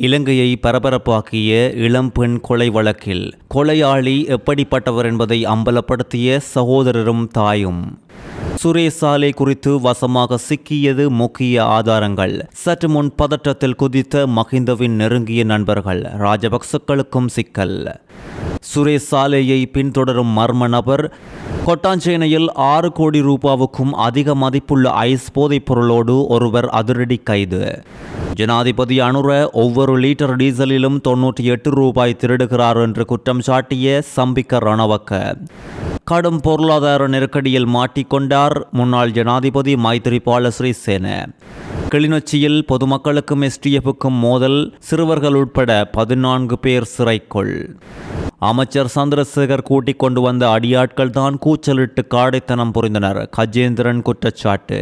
இலங்கையை பரபரப்பாக்கிய இளம்பெண் கொலை வழக்கில் கொலையாளி எப்படிப்பட்டவர் என்பதை அம்பலப்படுத்திய சகோதரரும் தாயும். சுரேஷ் சாலை குறித்து வசமாக சிக்கியது முக்கிய ஆதாரங்கள். சற்று முன் பதற்றத்தில் குதித்த மஹிந்தவின் நெருங்கிய நண்பர்கள். ராஜபக்சக்களுக்கும் சிக்கல். சுரேஷ் சாலையை பின்தொடரும் மர்ம நபர் கொட்டாஞ்சேனையில் 6 கோடி ரூபாவுக்கும் அதிக மதிப்புள்ள ஐஸ் போதைப் பொருளோடு ஒருவர் அதிரடி கைது. ஜனாதிபதி அனுர ஒவ்வொரு லீட்டர் டீசலிலும் 98 ரூபாய் திருடுகிறார் என்று குற்றம் சாட்டிய சம்பிக்க ரணவக்க. கடும் பொருளாதார நெருக்கடியில் மாட்டிக்கொண்டார் முன்னாள் ஜனாதிபதி மைத்திரிபால சிறிசேன. கிளிநொச்சியில் பொதுமக்களுக்கும் எஸ்டிஎஃப்புக்கும் மோதல், சிறுவர்கள் உட்பட 14 பேர் சிறைக்குள். அமைச்சர் சந்திரசேகர் கூட்டிக் கொண்டு வந்த அடியாட்கள் தான் கூச்சலிட்டு காடைத்தனம் புரிந்தனர். கஜேந்திரன் குற்றச்சாட்டு.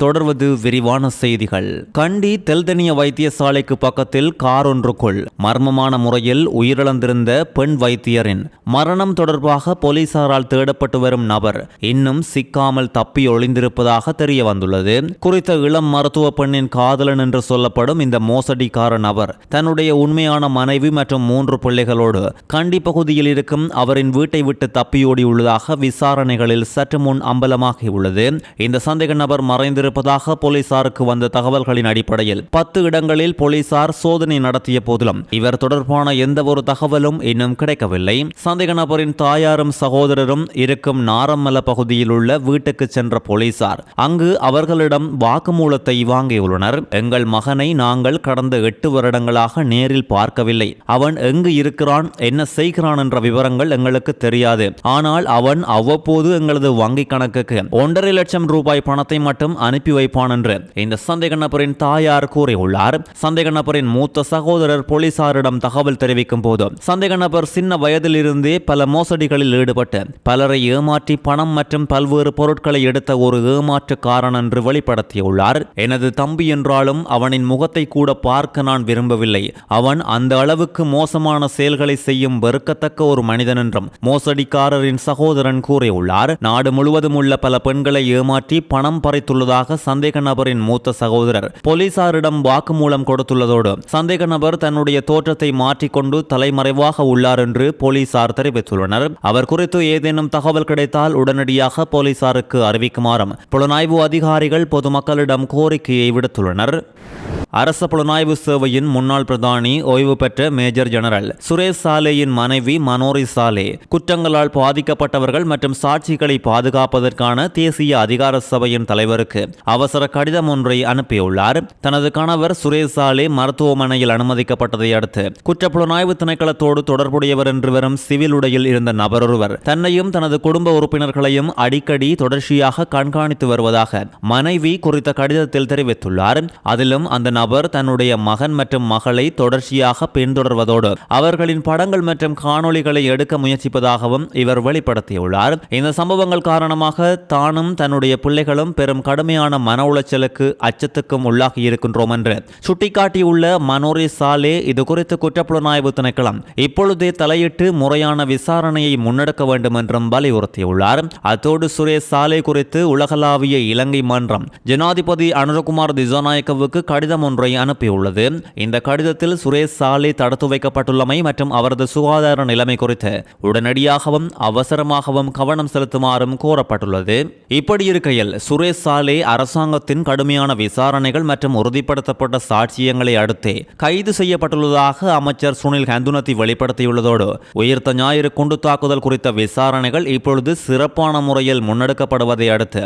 தொடர்வது விரிவான செய்திகள். கண்டி தெல்தனிய வைத்தியசாலைக்கு பக்கத்தில் கார் ஒன்றுக்குள் மர்மமான முறையில் உயிரிழந்திருந்த பெண் வைத்தியரின் மரணம் தொடர்பாக போலீசாரால் தேடப்பட்டு வரும் நபர் இன்னும் சிக்காமல் தப்பி ஒளிந்திருப்பதாக தெரிய வந்துள்ளது. குறித்த இளம் மருத்துவ பெண்ணின் காதலன் என்று சொல்லப்படும் இந்த மோசடிக்கார நபர் தன்னுடைய உண்மையான மனைவி மற்றும் 3 பிள்ளைகளோடு கண்டி பகுதியில் இருக்கும் அவரின் வீட்டை விட்டு தப்பியோடி உள்ளதாக விசாரணைகளில் சற்று முன் அம்பலமாகியுள்ளது. இந்த சந்தேக நபர் மறைந்திருப்பதாக போலீசாருக்கு வந்த தகவல்களின் அடிப்படையில் 10 இடங்களில் போலீசார் சோதனை நடத்திய போதிலும் இவர் தொடர்பான எந்த ஒரு தகவலும் இன்னும் கிடைக்கவில்லை. சந்தேக நபரின் தாயாரும் சகோதரரும் இருக்கும் நாரம்மல பகுதியில் உள்ள வீட்டுக்கு சென்ற போலீசார் அங்கு அவர்களிடம் வாக்குமூலத்தை வாங்கியுள்ளனர். எங்கள் மகனை நாங்கள் கடந்த 8 வருடங்களாக நேரில் பார்க்கவில்லை. அவன் எங்கு இருக்கிறான், என்ன செய்கிறான் என்ற விவரங்கள் எங்களுக்கு தெரியாது. ஆனால் அவன் அவ்வப்போது எங்களது வங்கி கணக்குக்கு 1.5 லட்சம் ரூபாய் பணத்தை மட்டும் அனுப்பி வைப்பான் என்று இந்த சந்தேக நபரின் தாயார் கூறியுள்ளார். சந்தேக நபரின் மூத்த சகோதரர் போலீசாரிடம் தகவல் தெரிவிக்கும் போது சந்தேக நபர் சின்ன வயதில் இருந்தே பல மோசடிகளில் ஈடுபட்டு பலரை ஏமாற்றி பணம் மற்றும் பல்வேறு பொருட்களை எடுத்த ஒரு ஏமாற்றுக்காரன் என்று வெளிப்படுத்தியுள்ளார். எனது தம்பி என்றாலும் அவனின் முகத்தை கூட பார்க்க நான் விரும்பவில்லை. அவன் அந்த அளவுக்கு மோசமான செயல்களை செய்யும் வெறுக்கத்தக்க ஒரு மனிதன் என்றும் மோசடிக்காரரின் சகோதரன் கூறியுள்ளார். நாடு முழுவதும் உள்ள பல பெண்களை ஏமாற்றி பணம் பறித்துள்ளதாக சந்தேக நபரின் மூத்த சகோதரர் போலீசாரிடம் வாக்குமூலம் கொடுத்துள்ளதோடு சந்தேக நபர் தன்னுடைய தோற்றத்தை மாற்றிக்கொண்டு தலைமறைவாக உள்ளார் என்று போலீசார் தெரிவித்துள்ளனர். அவர் குறித்து ஏதேனும் தகவல் கிடைத்தால் உடனடியாக போலீசாருக்கு அறிவிக்குமாறும் புலனாய்வு அதிகாரிகள் பொதுமக்களிடம் கோரிக்கையை விடுத்துள்ளனர். அரச புலனாய்வு சேவையின் முன்னாள் பிரதானி ஓய்வு பெற்ற மேஜர் ஜெனரல் சுரேஷ் சாலேயின் மனைவி மனோரி சாலே குற்றங்களால் பாதிக்கப்பட்டவர்கள் மற்றும் சாட்சிகளை பாதுகாப்பதற்கான தேசிய அதிகார சபையின் தலைவருக்கு அவசர கடிதம் ஒன்றை அனுப்பியுள்ளார். தனது கணவர் சுரேஷ் சாலே மருத்துவமனையில் அனுமதிக்கப்பட்டதை அடுத்து குற்றப்புலனாய்வு திணைக்களத்தோடு தொடர்புடையவர் என்று வரும் சிவில் உடையில் இருந்த நபர் ஒருவர் தன்னையும் தனது குடும்ப உறுப்பினர்களையும் அடிக்கடி தொடர்ச்சியாக கண்காணித்து வருவதாக மனைவி குறித்த கடிதத்தில் தெரிவித்துள்ளார். அதிலும் அந்த நபர் தன்னுடைய மகன் மற்றும் மகளை தொடர்ச்சியாக பின்தொடர்வதோடு அவர்களின் படங்கள் மற்றும் காணொளிகளை எடுக்க முயற்சிப்பதாகவும் இவர் வெளிப்படுத்தியுள்ளார். இந்த சம்பவங்கள் காரணமாக தானும் தன்னுடைய பிள்ளைகளும் பெரும் கடுமையான மன உளைச்சலுக்கு அச்சத்துக்கும் உள்ளாகி இருக்கின்றோம் என்று சுட்டிக்காட்டியுள்ள மனோரி சாலே இது குறித்து குற்றப்புலனாய்வு திணைக்களம் இப்பொழுதே தலையிட்டு முறையான விசாரணையை முன்னெடுக்க வேண்டும் என்றும் வலியுறுத்தியுள்ளார். அத்தோடு சுரேஷ் சாலே குறித்து உலகளாவிய இலங்கை மன்றம் ஜனாதிபதி அனுரகுமார் திசாநாயக்கவுக்கு கடிதம் ஒன்றை அனுப்பியுள்ளது. இந்த கடிதத்தில் சுரேஷ் சாலே தடுத்து வைக்கப்பட்டுள்ளமை மற்றும் அவரது சுகாதார நிலைமை குறித்து உடனடியாகவும் அவசரமாகவும் கவனம் செலுத்துமாறும் கோரப்பட்டுள்ளது. இப்படி இருக்கையில் சுரேஷ் சாலே அரசாங்கத்தின் கடுமையான விசாரணைகள் மற்றும் உறுதிப்படுத்தப்பட்ட சாட்சியங்களை அடுத்தே கைது செய்யப்பட்டுள்ளதாக அமைச்சர் சுனில் ஹந்துனத்தி வெளிப்படுத்தியுள்ளதோடு உயிர்த்த ஞாயிறு குண்டு தாக்குதல் குறித்த விசாரணைகள் இப்பொழுது சிறப்பான முறையில் முன்னெடுக்கப்படுவதை அடுத்து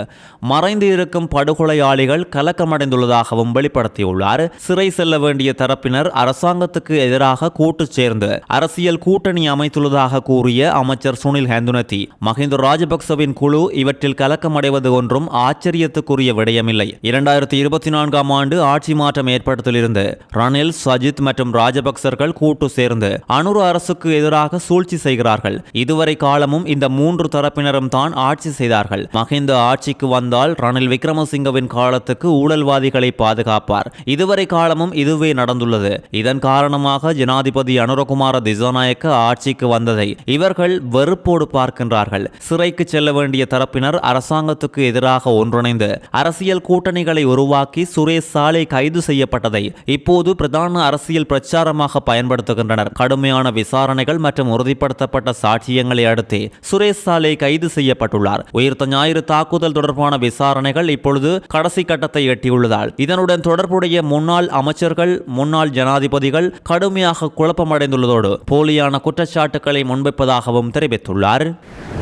மறைந்து இருக்கும் படுகொலையாளிகள் கலக்கமடைந்துள்ளதாகவும் வெளிப்படுத்தியுள்ளார். சிறை செல்ல வேண்டிய தரப்பினர் அரசாங்கத்துக்கு எதிராக கூட்டு சேர்ந்து அரசியல் கூட்டணி அமைத்துள்ளதாக கூறிய அமைச்சர் சுனில் ஹந்துனத்தி மஹிந்த ராஜபக்சவின் குழு இவற்றில் கலக்கமடைவது ஒன்றும் ஆச்சரியத்துக்குரிய விடயமில்லை. 2024ஆம் ஆண்டு ஆட்சி மாற்றம் ஏற்பட்டதிலிருந்து ரணில், சஜித் மற்றும் ராஜபக்சர்கள் கூட்டு சேர்ந்து அனுர அரசுக்கு எதிராக சூழ்ச்சி செய்கிறார்கள். இதுவரை காலமும் இந்த 3 தரப்பினரும் தான் ஆட்சி செய்தார்கள். மஹிந்த ஆட்சிக்கு வந்தால் ரணில் விக்ரமசிங்கவின் காலத்துக்கு ஊழல்வாதிகளை பாதுகாப்பார். இது இதுவரை காலமும் இதுவே நடந்துள்ளது. இதன் காரணமாக ஜனாதிபதி அனுரகுமார திசாநாயக்க ஆட்சிக்கு வந்ததை இவர்கள் வெறுப்போடு பார்க்கின்றார்கள். சிறைக்கு செல்ல வேண்டிய தரப்பினர் அரசாங்கத்துக்கு எதிராக ஒன்றிணைந்து அரசியல் கூட்டணிகளை உருவாக்கி சுரேஷ் சாலே கைது செய்யப்பட்டதை இப்போது பிரதான அரசியல் பிரச்சாரமாக பயன்படுத்துகின்றனர். கடுமையான விசாரணைகள் மற்றும் உறுதிப்படுத்தப்பட்ட சாட்சியங்களை அடுத்து சுரேஷ் சாலே கைது செய்யப்பட்டுள்ளார். உயிர்த்த ஞாயிறு தாக்குதல் தொடர்பான விசாரணைகள் இப்பொழுது கடைசி கட்டத்தை எட்டியுள்ளதால் இதனுடன் தொடர்புடைய முன்னாள் அமைச்சர்கள், முன்னாள் ஜனாதிபதிகள் கடுமையாக குழப்பமடைந்துள்ளதோடு போலியான குற்றச்சாட்டுக்களை முன்வைப்பதாகவும் தெரிவித்துள்ளார்.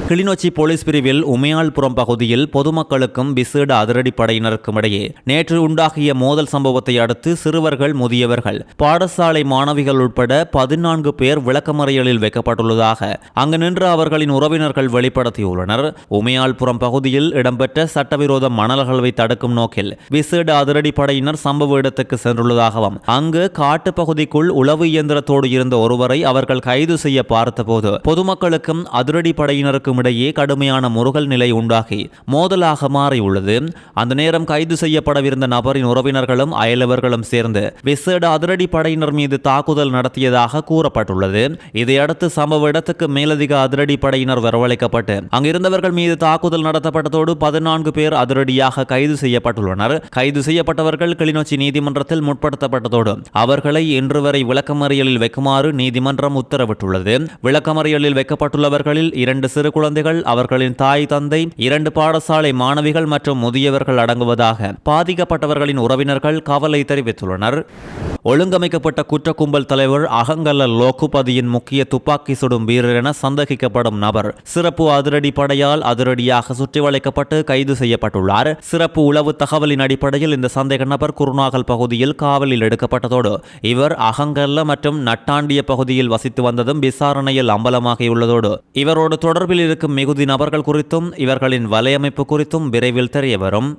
கிளிநொச்சி போலீஸ் பிரிவில் உமையாள்புரம் பகுதியில் பொதுமக்களுக்கும் விசேட அதிரடிப்படையினருக்கும் இடையே நேற்று உண்டாகிய மோதல் சம்பவத்தை அடுத்து சிறுவர்கள், முதியவர்கள், பாடசாலை மாணவிகள் உட்பட 14 பேர் விளக்கமறியலில் வைக்கப்பட்டுள்ளதாக அங்கு நின்று அவர்களின் உறவினர்கள் வெளிப்படுத்தியுள்ளனர். உமையாள்புரம் பகுதியில் இடம்பெற்ற சட்டவிரோத மணல்களை தடுக்கும் நோக்கில் விசேட அதிரடிப்படையினர் சம்பவ இடத்துக்கு சென்றுள்ளதாகவும் அங்கு காட்டு பகுதிக்குள் உளவு இயந்திரத்தோடு இருந்த ஒருவரை அவர்கள் கைது செய்ய பார்த்தபோது பொதுமக்களுக்கும் அதிரடிப்படையினருக்கும் இடையே கடுமையான முருகல் நிலை உண்டாகி மோதலாக மாறியுள்ளது. அந்த நேரம் கைது செய்யப்படவிருந்த நபரின் உறவினர்களும் அயலவர்களும் சேர்ந்து விசேட அதிரடிப்படையினர் மீது தாக்குதல் நடத்தியதாக கூறப்பட்டுள்ளது. இதையடுத்து சம்பவ இடத்துக்கு மேலதிக அதிரடிப்படையினர் வரவழைக்கப்பட்டு அங்கிருந்தவர்கள் மீது தாக்குதல் நடத்தப்பட்டதோடு 14 பேர் அதிரடியாக கைது செய்யப்பட்டுள்ளனர். கைது செய்யப்பட்டவர்கள் கிளிநொச்சி நீதிமன்றத்தில் முற்படுத்தப்பட்டதோடு அவர்களை இன்று வரை விளக்கமறியலில் வைக்குமாறு நீதிமன்றம் உத்தரவிட்டுள்ளது. விளக்கமறியலில் வைக்கப்பட்டுள்ளவர்களில் 2 சிறு குழந்தைகள், அவர்களின் தாய், தந்தை, 2 பாடசாலை மாணவிகள் மற்றும் முதியவர்கள் அடங்குவதாக பாதிக்கப்பட்டவர்களின் உறவினர்கள் கவலை தெரிவித்துள்ளனர். ஒழுங்கமைக்கப்பட்ட குற்ற கும்பல் தலைவர் அகங்கல்ல லோகுபதியின் முக்கிய துப்பாக்கி சுடும் வீரர் என சந்தேகிக்கப்படும் நபர் சிறப்பு அதிரடி படையால் அதிரடியாக சுற்றி வளைக்கப்பட்டு கைது செய்யப்பட்டுள்ளார். சிறப்பு உளவு தகவலின் அடிப்படையில் இந்த சந்தேக நபர் குருநாகல் பகுதியில் காவலில் எடுக்கப்பட்டதோடு இவர் அகங்கல்ல மற்றும் நட்டாண்டிய பகுதியில் வசித்து வந்ததும் விசாரணையில் அம்பலமாகியுள்ளதோடு இவரோடு தொடர்பில் இருக்கும் மிகுதி நபர்கள் குறித்தும் இவர்களின் வலையமைப்பு குறித்தும் விரைவில் தெரியவரும்.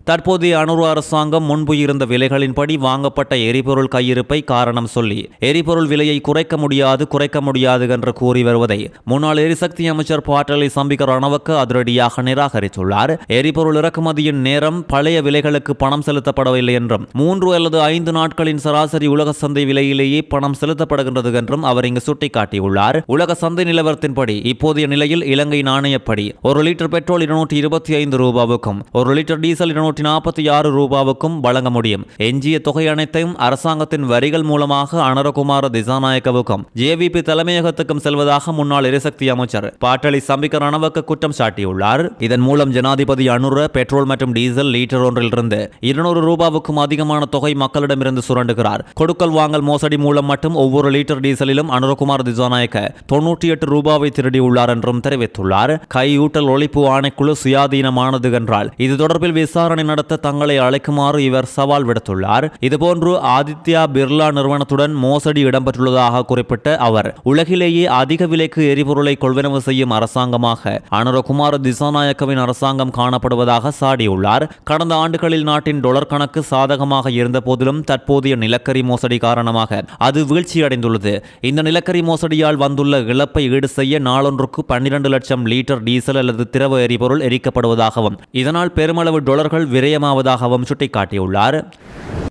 தற்போதைய அனுர அரசாங்கம் முன்பு இருந்த விலைகளின்படி வாங்கப்பட்ட எரிபொருள் கையிருப்பை காரணம் சொல்லி எரிபொருள் விலையை குறைக்க முடியாது என்று கூறி வருவதை முன்னாள் எரிசக்தி அமைச்சர் பாட்டலி சம்பிக்க ரணவக்க அதிரடியாக நிராகரித்துள்ளார். எரிபொருள் இறக்குமதியின் நேரம் பழைய விலைகளுக்கு பணம் செலுத்தப்படவில்லை என்றும் 3 அல்லது 5 நாட்களின் சராசரி உலக சந்தை விலையிலேயே பணம் செலுத்தப்படுகின்றது என்றும் அவர் இங்கு சுட்டிக்காட்டியுள்ளார். உலக சந்தை நிலவரத்தின்படி இப்போதைய நிலையில் இலங்கை நாணயப்படி 1 லிட்டர் பெட்ரோல் 225 ரூபாவுக்கும் 1 லிட்டர் டீசல் 246 ரூபாவுக்கும் வழங்க முடியும். எஞ்சிய தொகை அனைத்தையும் அரசாங்கத்தின் வரிகள் மூலமாக அனுரகுமார திசாநாயக்கவுக்கும் ஜேவிபி தலைமையகத்துக்கும் செல்வதாக முன்னாள் எரிசக்தி அமைச்சர் பாட்டலி சம்பிக்க ரணவக்க குற்றம் சாட்டியுள்ளார். இதன் மூலம் ஜனாதிபதி அனுர பெட்ரோல் மற்றும் டீசல் லீட்டர் ஒன்றிலிருந்து 200 ரூபாவுக்கும் அதிகமான தொகை மக்களிடமிருந்து சுரண்டுகிறார். கொடுக்கல் வாங்கல் மோசடி மூலம் மட்டும் ஒவ்வொரு லிட்டர் டீசலிலும் அனுரகுமார திசாநாயக்க 98 ரூபாவை திருடியுள்ளார் என்றும் தெரிவித்துள்ளார். கையூட்டல் ஒழிப்பு ஆணைக்குழு சுயாதீனமானது என்றால் இது தொடர்பில் விசாரணை நடத்த தங்களை அழைக்குமாறு இவர் சவால் விடுத்துள்ளார். இதுபோன்று ஆதித்யா பிர்லா நிறுவனத்துடன் மோசடி இடம்பெற்றுள்ளதாக குறிப்பிட்ட அவர் உலகிலேயே அதிக விலைக்கு எரிபொருளை கொள்வனவு செய்யும் அரசாங்கமாக அனுரகுமார திசாநாயக்கவின் அரசாங்கம் காணப்படுவதாக சாடியுள்ளார். கடந்த ஆண்டுகளில் நாட்டின் டாலர் கணக்கு சாதகமாக இருந்த போதிலும் தற்போதைய நிலக்கரி மோசடி காரணமாக அது வீழ்ச்சியடைந்துள்ளது. இந்த நிலக்கரி மோசடியால் வந்துள்ள இழப்பை ஈடு செய்ய நாளொன்றுக்கு 12 லட்சம் லிட்டர் டீசல் அல்லது திரவ எரிபொருள் எரிக்கப்படுவதாகவும் இதனால் பெருமளவு டாலர்கள் விரயமாவதாகவும் சுட்டிக்காட்டியுள்ளார்.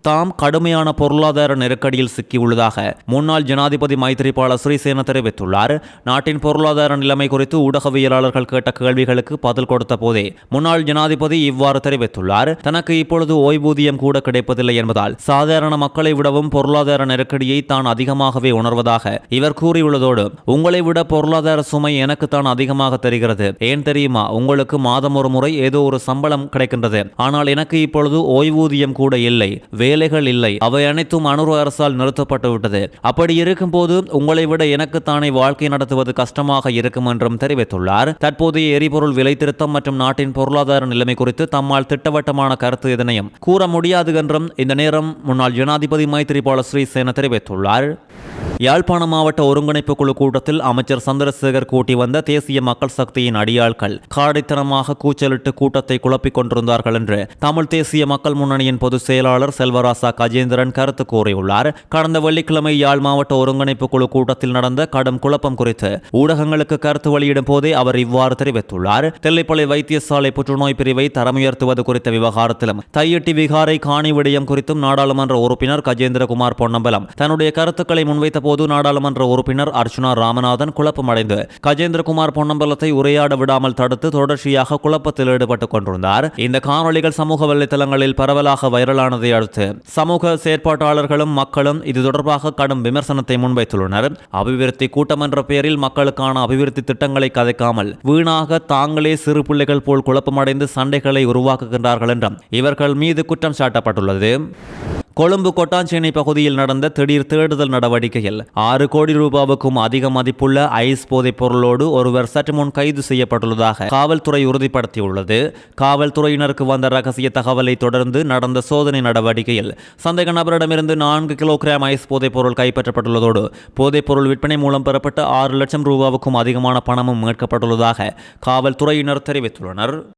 தாம் கடுமையான பொருளாதார நெருக்கடியில் சிக்கியுள்ளதாக முன்னாள் ஜனாதிபதி மைத்ரிபால சிறிசேன தெரிவித்துள்ளார். நாட்டின் பொருளாதார நிலைமை குறித்து ஊடகவியலாளர்கள் கேட்ட கேள்விகளுக்கு பதில் கொடுத்த போதே முன்னாள் ஜனாதிபதி இவ்வாறு தெரிவித்துள்ளார். தனக்கு இப்பொழுது ஓய்வூதியம் கூட கிடைப்பதில்லை என்பதால் சாதாரண மக்களை விடவும் பொருளாதார நெருக்கடியை தான் அதிகமாகவே உணர்வதாக இவர் கூறியுள்ளதோடு உங்களை விட பொருளாதார சுமை எனக்கு தான் அதிகமாக தெரிகிறது. ஏன் தெரியுமா, உங்களுக்கு மாதம் ஒரு முறை ஏதோ ஒரு சம்பளம் கிடைக்கின்றது, ஆனால் எனக்கு இப்பொழுது ஓய்வூதியம் கூட இல்லை, வேலைகள் இல்லை, அவை அனைத்தும் அனுர அரசால் நிறுத்தப்பட்டு விட்டது. அப்படி இருக்கும் போது உங்களை விட எனக்கு தானே வாழ்க்கை நடத்துவது கஷ்டமாக இருக்கும் என்றும் தெரிவித்துள்ளார். தற்போதைய எரிபொருள் விலை திருத்தம் மற்றும் நாட்டின் பொருளாதார நிலைமை குறித்து தம்மால் திட்டவட்டமான கருத்து எதனையும் கூற முடியாது என்றும் இந்த நேரம் முன்னாள் ஜனாதிபதி மைத்ரிபால சிறிசேன தெரிவித்துள்ளார். யாழ்ப்பாணம் மாவட்ட ஒருங்கிணைப்பு குழு கூட்டத்தில் அமைச்சர் சந்திரசேகர் கூட்டி வந்த தேசிய மக்கள் சக்தியின் அடியாட்கள் காடைத்தனமாக கூச்சலிட்டு கூட்டத்தை குழப்பிக் கொண்டிருந்தார்கள் என்று தமிழ் தேசிய மக்கள் முன்னணியின் பொதுச் செயலாளர் செல்வராசா கஜேந்திரன் கருத்து கூறியுள்ளார். கடந்த வெள்ளிக்கிழமை யாழ் மாவட்ட ஒருங்கிணைப்பு குழு கூட்டத்தில் நடந்த கடும் குழப்பம் குறித்து ஊடகங்களுக்கு கருத்து வெளியிடும் போதே அவர் இவ்வாறு தெரிவித்துள்ளார். தெல்லைப்பளை வைத்தியசாலை புற்றுநோய் பிரிவை தரமுயர்த்துவது குறித்த விவகாரத்திலும் தையிட்டி விகாரை காணி விடயம் குறித்தும் நாடாளுமன்ற உறுப்பினர் கஜேந்திரகுமார் பொன்னம்பலம் தன்னுடைய கருத்துக்களை முன்வைத்த போது நாடாளுமன்ற உறுப்பினர் அர்ச்சுனா ராமநாதன் குழப்பமடைந்து கஜேந்திரகுமார் பொன்னம்பலத்தை உரையாட விடாமல் தடுத்து தொடர்ச்சியாக குழப்பத்தில் ஈடுபட்டுக் கொண்டிருந்தார். இந்த காணொலிகள் சமூக வலைதளங்களில் பரவலாக வைரலானதை அடுத்து சமூக செயற்பாட்டாளர்களும் மக்களும் இது தொடர்பாக கடும் விமர்சனத்தை முன்வைத்துள்ளனர். அபிவிருத்தி கூட்டம் என்ற பெயரில் மக்களுக்கான அபிவிருத்தி திட்டங்களை கதைக்காமல் வீணாக தாங்களே சிறு பிள்ளைகள் போல் குழப்பமடைந்து சண்டைகளை உருவாக்குகின்றார்கள் என்றும் இவர்கள் மீது குற்றம் சாட்டப்பட்டுள்ளது. கொழும்பு கொட்டாஞ்சேனை பகுதியில் நடந்த திடீர் தேடுதல் நடவடிக்கையில் 6 கோடி ரூபாவுக்கும் அதிக மதிப்புள்ள ஐஸ் போதைப் பொருளோடு ஒருவர் சற்று முன் கைது செய்யப்பட்டுள்ளதாக காவல்துறை உறுதிப்படுத்தியுள்ளது. காவல்துறையினருக்கு வந்த ரகசிய தகவலை தொடர்ந்து நடந்த சோதனை நடவடிக்கையில் சந்தேக நபரிடமிருந்து 4 கிலோகிராம் ஐஸ் போதைப் பொருள் கைப்பற்றப்பட்டுள்ளதோடு போதைப் பொருள் விற்பனை மூலம் பெறப்பட்ட 6 லட்சம் ரூபாவுக்கும் அதிகமான பணமும் மீட்கப்பட்டுள்ளதாக காவல்துறையினர் தெரிவித்துள்ளனர்.